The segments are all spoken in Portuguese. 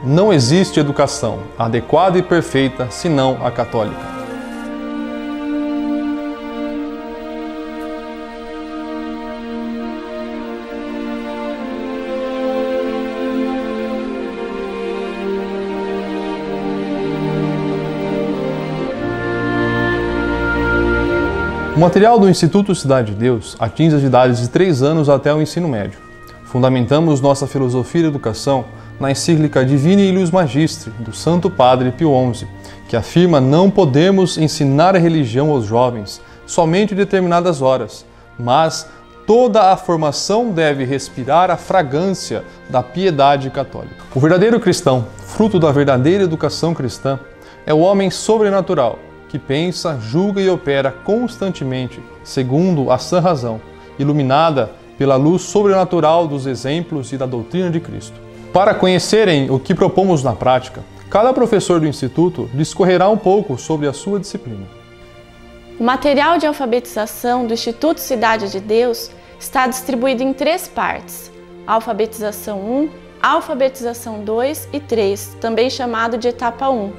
Não existe educação adequada e perfeita senão a católica. O material do Instituto Cidade de Deus atinge as idades de 3 anos até o ensino médio. Fundamentamos nossa filosofia de educação na encíclica Divini Illius Magistri, do Santo Padre Pio XI, que afirma não podemos ensinar a religião aos jovens somente em determinadas horas, mas toda a formação deve respirar a fragrância da piedade católica. O verdadeiro cristão, fruto da verdadeira educação cristã, é o homem sobrenatural, que pensa, julga e opera constantemente, segundo a sã razão, iluminada pela luz sobrenatural dos exemplos e da doutrina de Cristo. Para conhecerem o que propomos na prática, cada professor do Instituto discorrerá um pouco sobre a sua disciplina. O material de alfabetização do Instituto Cidade de Deus está distribuído em 3 partes: Alfabetização 1, Alfabetização 2 e 3, também chamado de Etapa 1,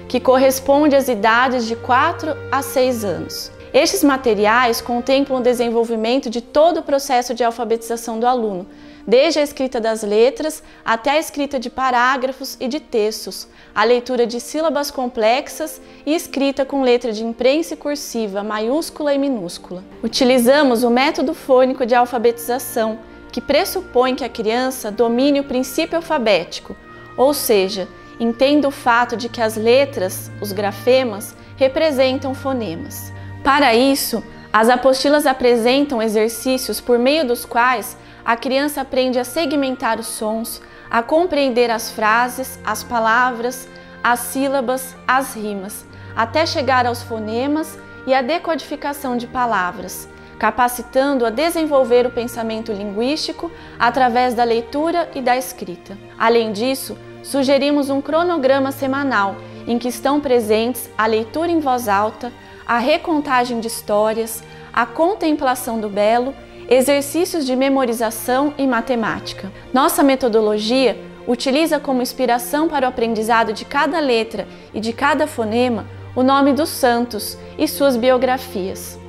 que corresponde às idades de 4 a 6 anos. Estes materiais contemplam o desenvolvimento de todo o processo de alfabetização do aluno, desde a escrita das letras até a escrita de parágrafos e de textos, a leitura de sílabas complexas e escrita com letra de imprensa e cursiva, maiúscula e minúscula. Utilizamos o método fônico de alfabetização, que pressupõe que a criança domine o princípio alfabético, ou seja, entenda o fato de que as letras, os grafemas, representam fonemas. Para isso, as apostilas apresentam exercícios por meio dos quais a criança aprende a segmentar os sons, a compreender as frases, as palavras, as sílabas, as rimas, até chegar aos fonemas e à decodificação de palavras, capacitando a desenvolver o pensamento linguístico através da leitura e da escrita. Além disso, sugerimos um cronograma semanal em que estão presentes a leitura em voz alta, a recontagem de histórias, a contemplação do belo, exercícios de memorização e matemática. Nossa metodologia utiliza como inspiração para o aprendizado de cada letra e de cada fonema o nome dos santos e suas biografias.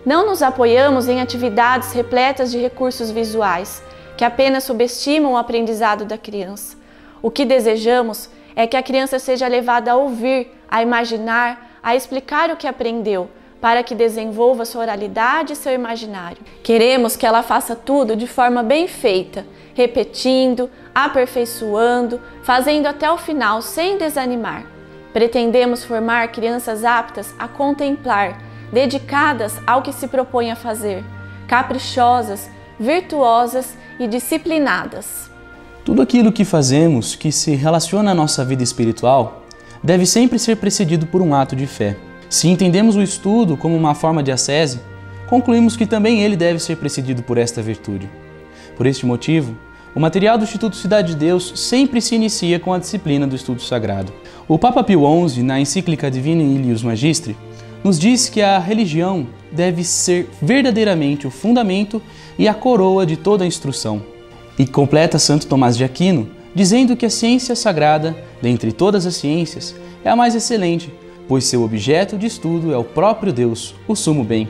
Não nos apoiamos em atividades repletas de recursos visuais, que apenas subestimam o aprendizado da criança. O que desejamos é que a criança seja levada a ouvir, a imaginar, a explicar o que aprendeu, para que desenvolva sua oralidade e seu imaginário. Queremos que ela faça tudo de forma bem feita, repetindo, aperfeiçoando, fazendo até o final sem desanimar. Pretendemos formar crianças aptas a contemplar, dedicadas ao que se propõe a fazer, caprichosas, virtuosas e disciplinadas. Tudo aquilo que fazemos que se relaciona à nossa vida espiritual deve sempre ser precedido por um ato de fé. Se entendemos o estudo como uma forma de ascese, concluímos que também ele deve ser precedido por esta virtude. Por este motivo, o material do Instituto Cidade de Deus sempre se inicia com a disciplina do estudo sagrado. O Papa Pio XI, na encíclica Divini Illius Magistri, nos diz que a religião deve ser verdadeiramente o fundamento e a coroa de toda a instrução. E completa Santo Tomás de Aquino, dizendo que a ciência sagrada, dentre todas as ciências, é a mais excelente, pois seu objeto de estudo é o próprio Deus, o sumo bem.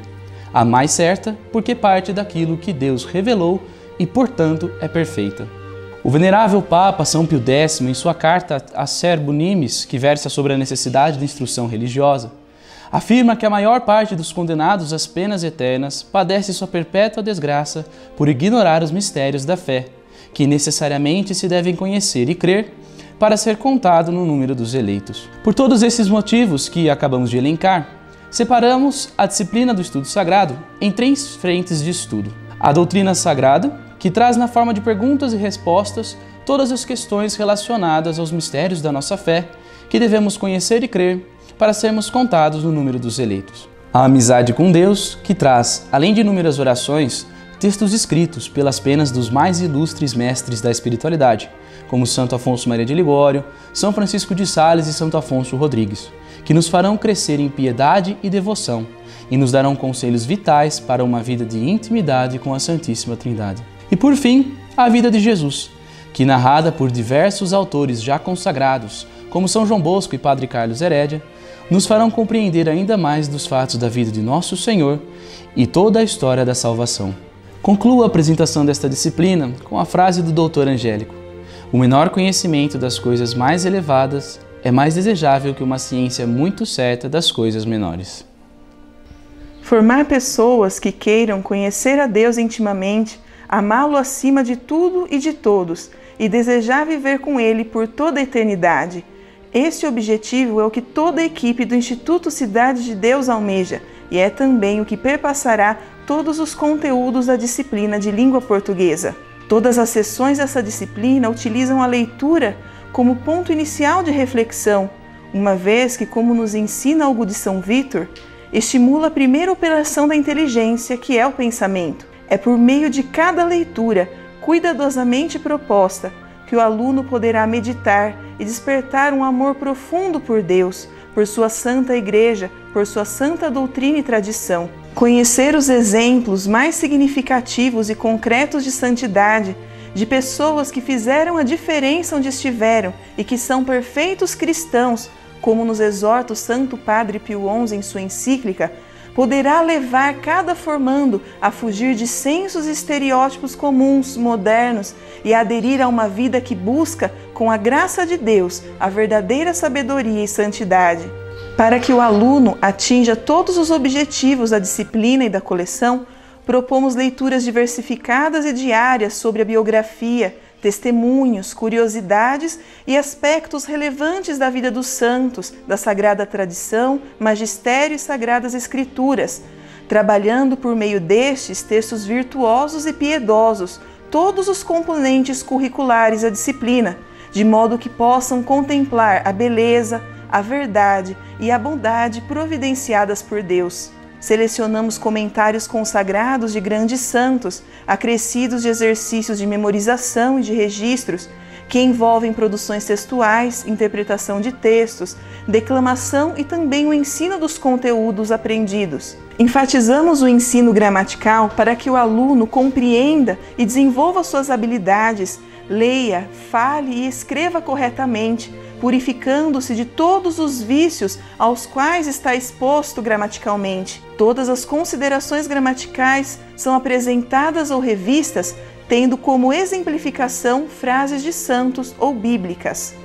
A mais certa, porque parte daquilo que Deus revelou e, portanto, é perfeita. O venerável Papa São Pio X, em sua carta Acerbo Nimis, que versa sobre a necessidade da instrução religiosa, afirma que a maior parte dos condenados às penas eternas padece sua perpétua desgraça por ignorar os mistérios da fé, que necessariamente se devem conhecer e crer para ser contado no número dos eleitos. Por todos esses motivos que acabamos de elencar, separamos a disciplina do estudo sagrado em 3 frentes de estudo. A doutrina sagrada, que traz na forma de perguntas e respostas todas as questões relacionadas aos mistérios da nossa fé, que devemos conhecer e crer para sermos contados no número dos eleitos. A amizade com Deus, que traz, além de inúmeras orações, textos escritos pelas penas dos mais ilustres mestres da espiritualidade, como Santo Afonso Maria de Ligório, São Francisco de Sales e Santo Afonso Rodrigues, que nos farão crescer em piedade e devoção e nos darão conselhos vitais para uma vida de intimidade com a Santíssima Trindade. E por fim, a vida de Jesus, que, narrada por diversos autores já consagrados, como São João Bosco e Padre Carlos Herédia, nos farão compreender ainda mais dos fatos da vida de Nosso Senhor e toda a história da salvação. Concluo a apresentação desta disciplina com a frase do Dr. Angélico: o menor conhecimento das coisas mais elevadas é mais desejável que uma ciência muito certa das coisas menores. Formar pessoas que queiram conhecer a Deus intimamente, amá-lo acima de tudo e de todos, e desejar viver com Ele por toda a eternidade. Este objetivo é o que toda a equipe do Instituto Cidade de Deus almeja, e é também o que perpassará todos os conteúdos da disciplina de língua portuguesa. Todas as sessões dessa disciplina utilizam a leitura como ponto inicial de reflexão, uma vez que, como nos ensina Hugo de São Vítor, estimula a primeira operação da inteligência, que é o pensamento. É por meio de cada leitura, cuidadosamente proposta, que o aluno poderá meditar e despertar um amor profundo por Deus, por sua Santa Igreja, por sua santa doutrina e tradição. Conhecer os exemplos mais significativos e concretos de santidade, de pessoas que fizeram a diferença onde estiveram e que são perfeitos cristãos, como nos exorta o Santo Padre Pio XI em sua encíclica, poderá levar cada formando a fugir de sensos e estereótipos comuns, modernos, e a aderir a uma vida que busca, com a graça de Deus, a verdadeira sabedoria e santidade. Para que o aluno atinja todos os objetivos da disciplina e da coleção, propomos leituras diversificadas e diárias sobre a biografia, testemunhos, curiosidades e aspectos relevantes da vida dos santos, da Sagrada Tradição, Magistério e Sagradas Escrituras, trabalhando por meio destes textos virtuosos e piedosos todos os componentes curriculares da disciplina, de modo que possam contemplar a beleza, a verdade e a bondade providenciadas por Deus. Selecionamos comentários consagrados de grandes santos, acrescidos de exercícios de memorização e de registros, que envolvem produções textuais, interpretação de textos, declamação e também o ensino dos conteúdos aprendidos. Enfatizamos o ensino gramatical para que o aluno compreenda e desenvolva suas habilidades, leia, fale e escreva corretamente, purificando-se de todos os vícios aos quais está exposto gramaticalmente. Todas as considerações gramaticais são apresentadas ou revistas, tendo como exemplificação frases de santos ou bíblicas.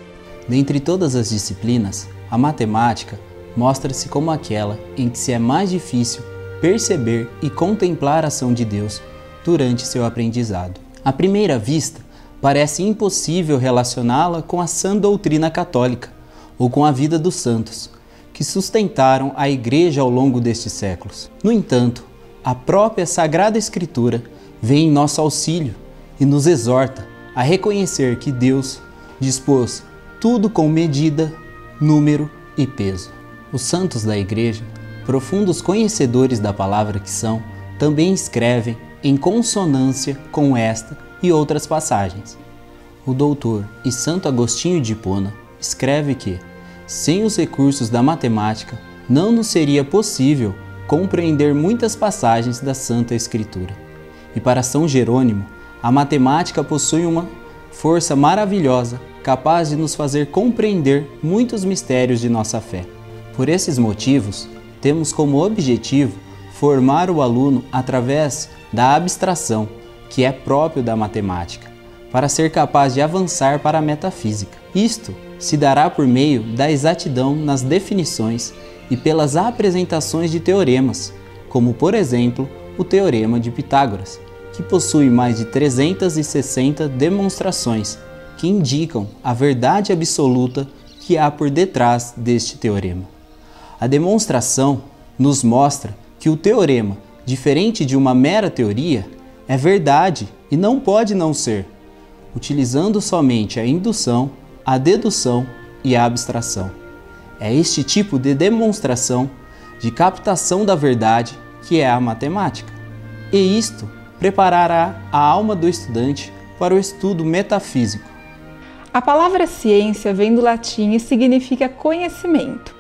Dentre todas as disciplinas, a matemática mostra-se como aquela em que se é mais difícil perceber e contemplar a ação de Deus durante seu aprendizado. À primeira vista, parece impossível relacioná-la com a sã doutrina católica ou com a vida dos santos, que sustentaram a Igreja ao longo destes séculos. No entanto, a própria Sagrada Escritura vem em nosso auxílio e nos exorta a reconhecer que Deus dispôs tudo com medida, número e peso. Os santos da Igreja, profundos conhecedores da palavra que são, também escrevem em consonância com esta e outras passagens. O doutor e Santo Agostinho de Hipona escreve que, sem os recursos da matemática, não nos seria possível compreender muitas passagens da Santa Escritura. E para São Jerônimo, a matemática possui uma força maravilhosa, capaz de nos fazer compreender muitos mistérios de nossa fé. Por esses motivos, temos como objetivo formar o aluno através da abstração, que é próprio da matemática, para ser capaz de avançar para a metafísica. Isto se dará por meio da exatidão nas definições e pelas apresentações de teoremas, como por exemplo o Teorema de Pitágoras, que possui mais de 360 demonstrações que indicam a verdade absoluta que há por detrás deste teorema. A demonstração nos mostra que o teorema, diferente de uma mera teoria, é verdade e não pode não ser, utilizando somente a indução, a dedução e a abstração. É este tipo de demonstração, de captação da verdade, que é a matemática. E isto preparará a alma do estudante para o estudo metafísico. A palavra ciência vem do latim e significa conhecimento.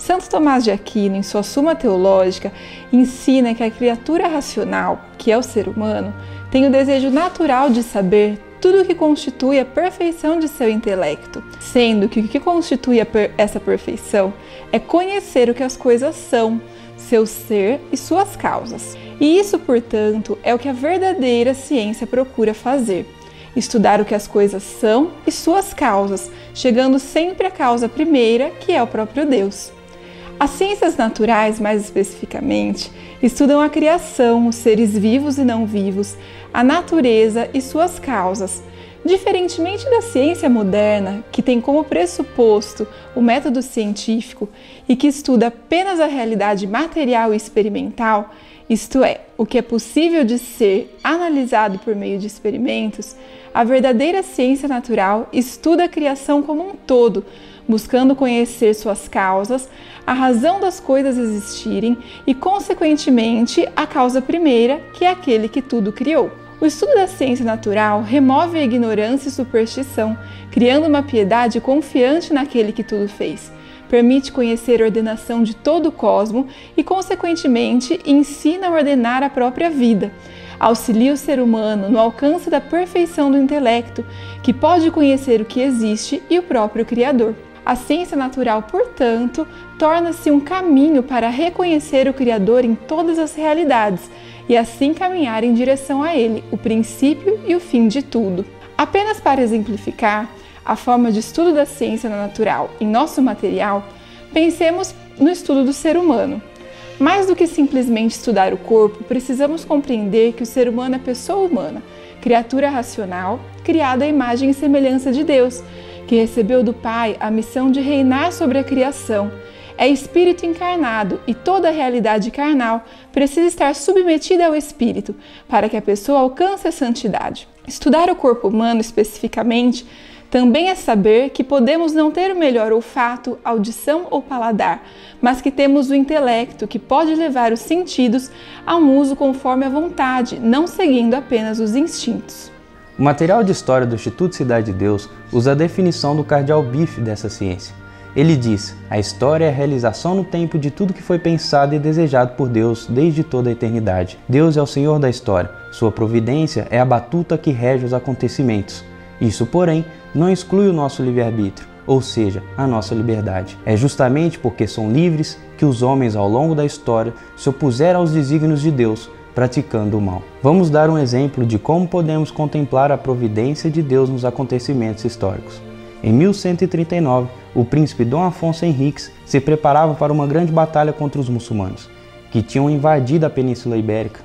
Santo Tomás de Aquino, em sua Suma Teológica, ensina que a criatura racional, que é o ser humano, tem o desejo natural de saber tudo o que constitui a perfeição de seu intelecto, sendo que o que constitui essa perfeição é conhecer o que as coisas são, seu ser e suas causas. E isso, portanto, é o que a verdadeira ciência procura fazer: estudar o que as coisas são e suas causas, chegando sempre à causa primeira, que é o próprio Deus. As ciências naturais, mais especificamente, estudam a criação, os seres vivos e não vivos, a natureza e suas causas. Diferentemente da ciência moderna, que tem como pressuposto o método científico e que estuda apenas a realidade material e experimental, isto é, o que é possível de ser analisado por meio de experimentos, a verdadeira ciência natural estuda a criação como um todo, buscando conhecer suas causas, a razão das coisas existirem e, consequentemente, a causa primeira, que é aquele que tudo criou. O estudo da ciência natural remove a ignorância e superstição, criando uma piedade confiante naquele que tudo fez. Permite conhecer a ordenação de todo o cosmo e, consequentemente, ensina a ordenar a própria vida. Auxilia o ser humano no alcance da perfeição do intelecto, que pode conhecer o que existe e o próprio Criador. A ciência natural, portanto, torna-se um caminho para reconhecer o Criador em todas as realidades e assim caminhar em direção a Ele, o princípio e o fim de tudo. Apenas para exemplificar a forma de estudo da ciência natural em nosso material, pensemos no estudo do ser humano. Mais do que simplesmente estudar o corpo, precisamos compreender que o ser humano é pessoa humana, criatura racional, criada à imagem e semelhança de Deus, que recebeu do Pai a missão de reinar sobre a criação. É espírito encarnado e toda a realidade carnal precisa estar submetida ao espírito para que a pessoa alcance a santidade. Estudar o corpo humano especificamente também é saber que podemos não ter o melhor olfato, audição ou paladar, mas que temos o intelecto que pode levar os sentidos a um uso conforme a vontade, não seguindo apenas os instintos. O material de história do Instituto Cidade de Deus usa a definição do cardeal Biff dessa ciência. Ele diz: a história é a realização no tempo de tudo que foi pensado e desejado por Deus desde toda a eternidade. Deus é o Senhor da história. Sua providência é a batuta que rege os acontecimentos. Isso, porém, não exclui o nosso livre-arbítrio, ou seja, a nossa liberdade. É justamente porque são livres que os homens ao longo da história se opuseram aos desígnios de Deus, praticando o mal. Vamos dar um exemplo de como podemos contemplar a providência de Deus nos acontecimentos históricos. Em 1139, o príncipe Dom Afonso Henriques se preparava para uma grande batalha contra os muçulmanos, que tinham invadido a Península Ibérica.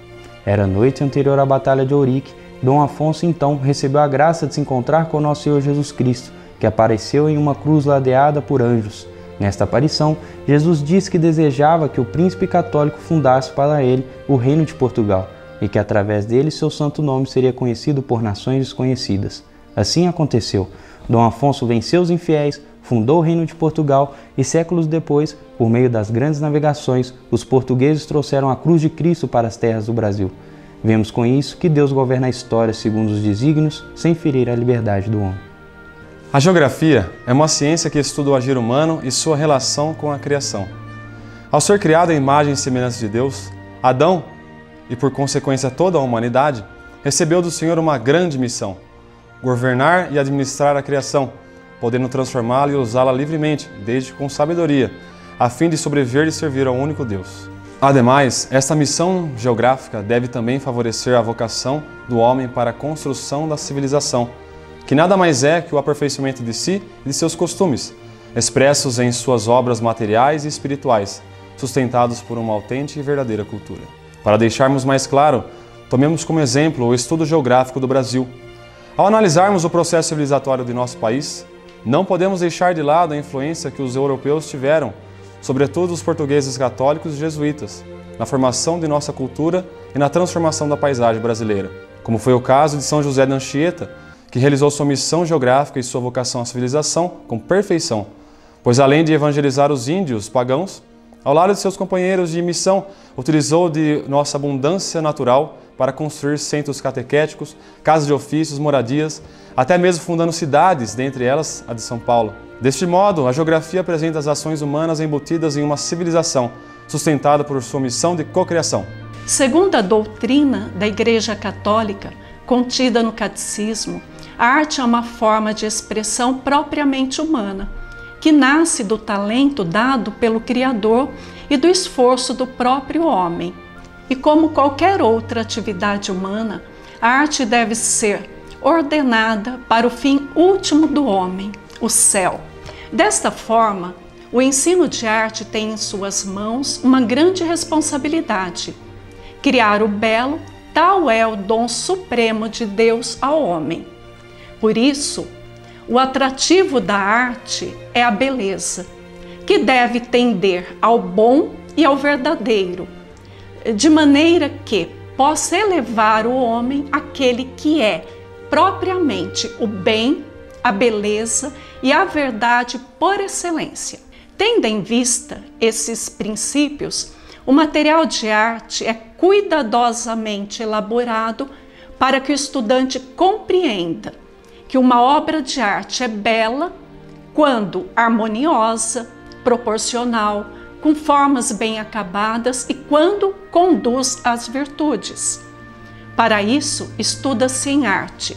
Era noite anterior à Batalha de Ourique. Dom Afonso então recebeu a graça de se encontrar com nosso Senhor Jesus Cristo, que apareceu em uma cruz ladeada por anjos. Nesta aparição, Jesus disse que desejava que o príncipe católico fundasse para ele o reino de Portugal e que através dele seu santo nome seria conhecido por nações desconhecidas. Assim aconteceu. Dom Afonso venceu os infiéis, fundou o reino de Portugal e séculos depois, por meio das grandes navegações, os portugueses trouxeram a cruz de Cristo para as terras do Brasil. Vemos com isso que Deus governa a história segundo os desígnios, sem ferir a liberdade do homem. A geografia é uma ciência que estuda o agir humano e sua relação com a criação. Ao ser criado à imagem e semelhança de Deus, Adão, e por consequência toda a humanidade, recebeu do Senhor uma grande missão: governar e administrar a criação, podendo transformá-la e usá-la livremente, desde com sabedoria, a fim de sobreviver e servir ao único Deus. Ademais, esta missão geográfica deve também favorecer a vocação do homem para a construção da civilização, que nada mais é que o aperfeiçoamento de si e de seus costumes, expressos em suas obras materiais e espirituais, sustentados por uma autêntica e verdadeira cultura. Para deixarmos mais claro, tomemos como exemplo o estudo geográfico do Brasil. Ao analisarmos o processo civilizatório de nosso país, não podemos deixar de lado a influência que os europeus tiveram, sobretudo os portugueses católicos e jesuítas, na formação de nossa cultura e na transformação da paisagem brasileira, como foi o caso de São José de Anchieta, que realizou sua missão geográfica e sua vocação à civilização com perfeição, pois além de evangelizar os índios pagãos, ao lado de seus companheiros de missão, utilizou de nossa abundância natural para construir centros catequéticos, casas de ofícios, moradias, até mesmo fundando cidades, dentre elas a de São Paulo. Deste modo, a geografia apresenta as ações humanas embutidas em uma civilização, sustentada por sua missão de cocriação. Segundo a doutrina da Igreja Católica, contida no Catecismo, A arte é uma forma de expressão propriamente humana, que nasce do talento dado pelo Criador e do esforço do próprio homem. E como qualquer outra atividade humana, a arte deve ser ordenada para o fim último do homem, o céu. Desta forma, o ensino de arte tem em suas mãos uma grande responsabilidade. Criar o belo, tal é o dom supremo de Deus ao homem. Por isso, o atrativo da arte é a beleza, que deve tender ao bom e ao verdadeiro, de maneira que possa elevar o homem àquele que é propriamente o bem, a beleza e a verdade por excelência. Tendo em vista esses princípios, o material de arte é cuidadosamente elaborado para que o estudante compreenda que uma obra de arte é bela quando harmoniosa, proporcional, com formas bem acabadas e quando conduz às virtudes. Para isso, estuda-se em arte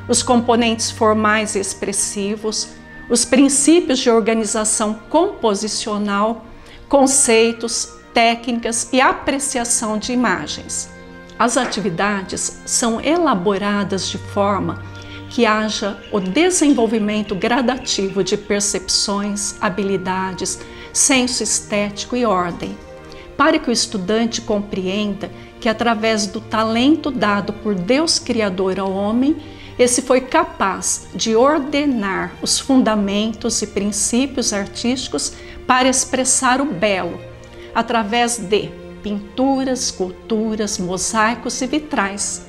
os componentes formais e expressivos, os princípios de organização composicional, conceitos, técnicas e apreciação de imagens. As atividades são elaboradas de forma que haja o desenvolvimento gradativo de percepções, habilidades, senso estético e ordem, para que o estudante compreenda que através do talento dado por Deus Criador ao homem, esse foi capaz de ordenar os fundamentos e princípios artísticos para expressar o belo, através de pinturas, esculturas, mosaicos e vitrais,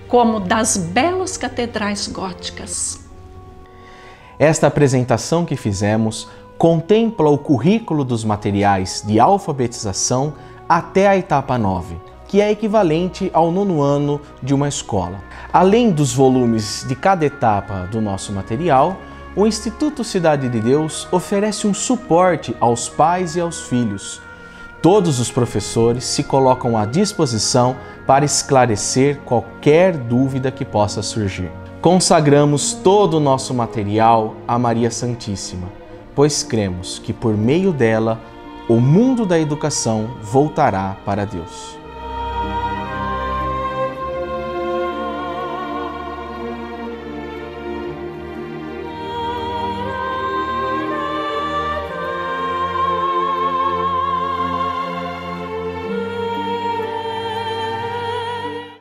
como das belas catedrais góticas. Esta apresentação que fizemos contempla o currículo dos materiais de alfabetização até a etapa 9, que é equivalente ao 9º ano de uma escola. Além dos volumes de cada etapa do nosso material, o Instituto Cidade de Deus oferece um suporte aos pais e aos filhos. Todos os professores se colocam à disposição para esclarecer qualquer dúvida que possa surgir. Consagramos todo o nosso material a Maria Santíssima, pois cremos que por meio dela o mundo da educação voltará para Deus.